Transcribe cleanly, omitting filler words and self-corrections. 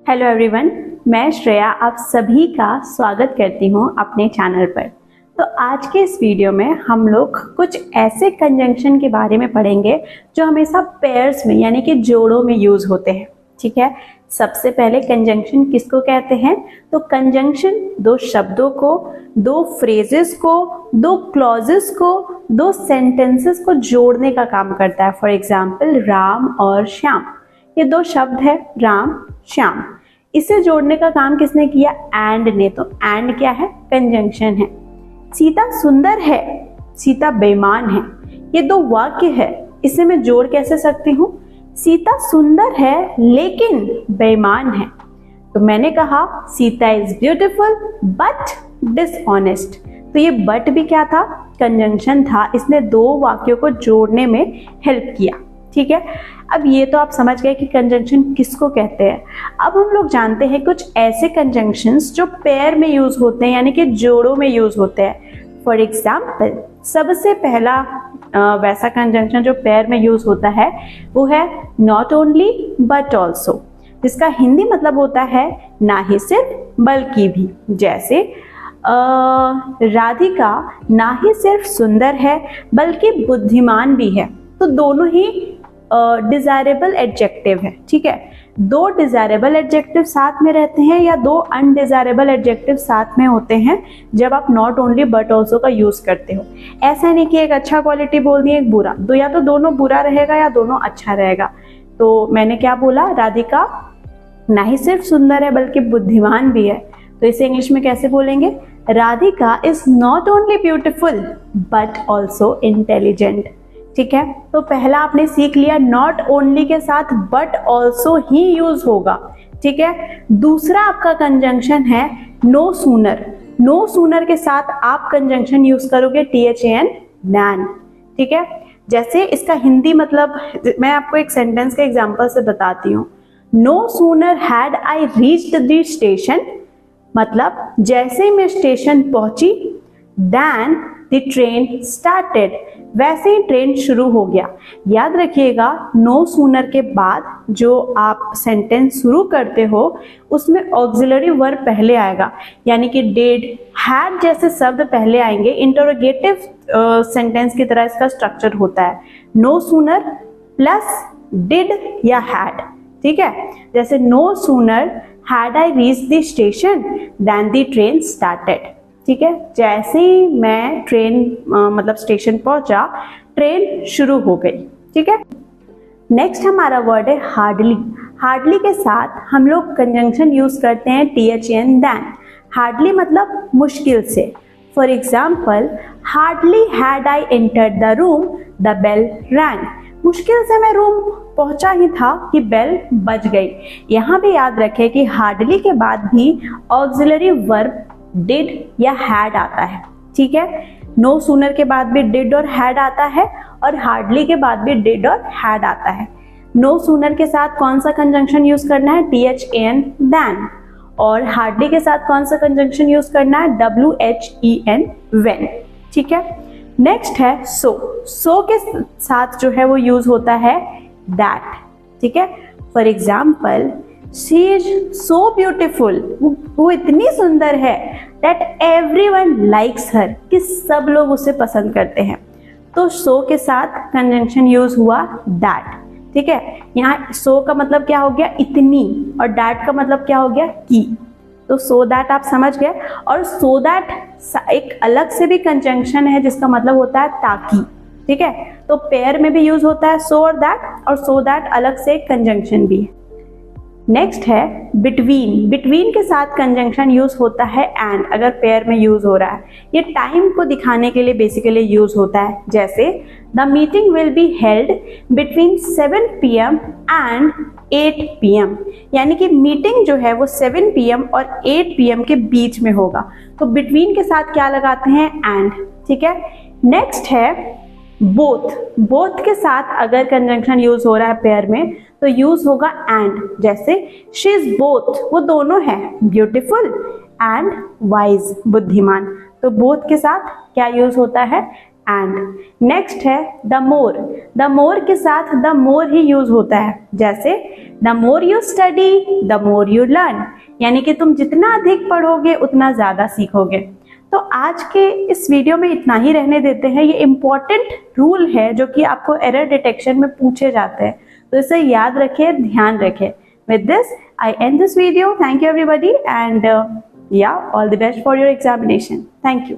Hello everyone, मैं श्रेया आप सभी का स्वागत करती हूँ अपने चैनल पर। तो आज के इस वीडियो में हम लोग कुछ ऐसे कंजंक्शन के बारे में पढ़ेंगे जो हमेशा पेयर्स में यानी कि जोड़ों में यूज होते हैं। ठीक है, सबसे पहले कंजंक्शन किसको कहते हैं? तो कंजंक्शन दो शब्दों को, दो फ्रेजेस को, दो क्लॉजेस को, दो सेंटेंसेस को जोड़ने का काम करता है। फॉर एग्जाम्पल राम और श्याम, ये दो शब्द है राम श्याम, इसे जोड़ने का काम किसने किया? एंड ने। तो एंड क्या है? कंजंक्शन है। सीता सुंदर है, सीता बेईमान है, ये दो वाक्य है, इसे मैं जोड़ कैसे सकती हूँ? सीता सुंदर है लेकिन बेईमान है। तो मैंने कहा Sita is beautiful but dishonest. तो ये बट भी क्या था? कंजंक्शन था, इसने दो वाक्यों को जोड़ने में हेल्प किया। ठीक है, अब ये तो आप समझ गए कि कंजंक्शन किसको कहते हैं। अब हम लोग जानते हैं कुछ ऐसे कंजंक्शंस जो पेयर में यूज होते हैं यानी कि जोड़ों में यूज होते हैं। फॉर एग्जाम्पल सबसे पहला वैसा कंजंक्शन जो पेयर में यूज होता है वो है नॉट ओनली बट ऑल्सो, जिसका हिंदी मतलब होता है ना ही सिर्फ बल्कि भी। जैसे राधिका ना ही सिर्फ सुंदर है बल्कि बुद्धिमान भी है। तो दोनों ही डिजायरेबल एडजेक्टिव है। ठीक है, दो डिजायरेबल एडजेक्टिव साथ में रहते हैं या दो अनडिजायरेबल एडजेक्टिव साथ में होते हैं जब आप नॉट ओनली बट ऑल्सो का यूज करते हो। ऐसा नहीं कि एक अच्छा क्वालिटी बोल दिया एक बुरा, तो या तो दोनों बुरा रहेगा या दोनों अच्छा रहेगा। तो मैंने क्या बोला? राधिका ना ही सिर्फ सुंदर है बल्कि बुद्धिमान भी है। तो इसे इंग्लिश में कैसे बोलेंगे? Radhika is not only beautiful but also intelligent. ठीक है, तो पहला आपने सीख लिया नॉट ओनली के साथ बट ऑल्सो ही यूज होगा। ठीक है, दूसरा आपका कंजंक्शन है नो सूनर। नो सूनर के साथ आप कंजंक्शन यूज करोगे THAN नैन। ठीक है, जैसे इसका हिंदी मतलब मैं आपको एक सेंटेंस के एग्जांपल से बताती हूँ। No sooner had I reached the station, मतलब जैसे मैं स्टेशन पहुंची देन द ट्रेन स्टार्टेड, वैसे ही ट्रेन शुरू हो गया। याद रखिएगा नो सूनर के बाद जो आप सेंटेंस शुरू करते हो उसमें ऑक्सिलरी वर्ब पहले आएगा, यानी कि डिड हैड जैसे शब्द पहले आएंगे। इंटरोगेटिव सेंटेंस की तरह इसका स्ट्रक्चर होता है, नो सूनर प्लस डिड या हैड। ठीक है, जैसे no sooner had I reached the station then the train started. ठीक है, जैसे ही मैं ट्रेन मतलब स्टेशन पहुंचा ट्रेन शुरू हो गई। ठीक है, नेक्स्ट हमारा वर्ड है हार्डली। हार्डली के साथ हम लोग कंजंक्शन यूज करते हैं THAN देन। हार्डली मतलब मुश्किल से। For example hardly had I entered the room the bell rang. मुश्किल से मैं रूम पहुंचा ही था कि बेल बज गई। यहाँ भी याद रखें कि हार्डली के बाद भी ऑक्सिलरी वर्ब डिड या हैड आता है। ठीक है, नो सूनर के बाद भी डिड और हैड आता है और हार्डली के बाद भी डिड और हैड आता है। नो सूनर के साथ कौन सा कंजंक्शन यूज करना है? THAN then. और हार्डली के साथ कौन सा कंजंक्शन यूज करना है? WHEN when. ठीक है, नेक्स्ट है सो। सो के साथ जो है वो यूज होता है दैट। ठीक है, for example She is so beautiful, वो इतनी सुंदर है that everyone likes her, कि सब लोग उसे पसंद करते हैं। तो so के साथ कंजंक्शन यूज हुआ that। ठीक है, यहाँ so का मतलब क्या हो गया? इतनी, और that का मतलब क्या हो गया? की। तो so that आप समझ गए। और so that एक अलग से भी कंजंक्शन है जिसका मतलब होता है ताकि। ठीक है, तो पेयर में भी यूज होता है so और that, और so that अलग से एक कंजंक्शन भी है। नेक्स्ट है बिटवीन। बिटवीन के साथ कंजंक्शन यूज होता है एंड, अगर पेयर में यूज हो रहा है। ये टाइम को दिखाने के लिए बेसिकली यूज होता है। जैसे the meeting will be held between 7 PM and 8 PM, यानी कि मीटिंग जो है वो 7 PM और 8 PM के बीच में होगा। तो बिटवीन के साथ क्या लगाते हैं? एंड। ठीक है, नेक्स्ट है बोथ। बोथ के साथ अगर कंजंक्शन यूज हो रहा है पेयर में तो यूज होगा एंड। जैसे शी इज बोथ, वो दोनों है ब्यूटीफुल एंड वाइज, बुद्धिमान। तो बोथ के साथ क्या यूज होता है? एंड नेक्स्ट है द मोर। द मोर के साथ द मोर ही यूज होता है, जैसे the more you study the more you learn, यानी कि तुम जितना अधिक पढ़ोगे उतना ज्यादा सीखोगे। तो आज के इस वीडियो में इतना ही रहने देते हैं। ये इंपॉर्टेंट रूल है जो कि आपको एरर डिटेक्शन में पूछे जाते हैं, तो इसे याद रखें, ध्यान रखें। With this, I end this video. Thank you everybody, and yeah, all the best for your examination. Thank you.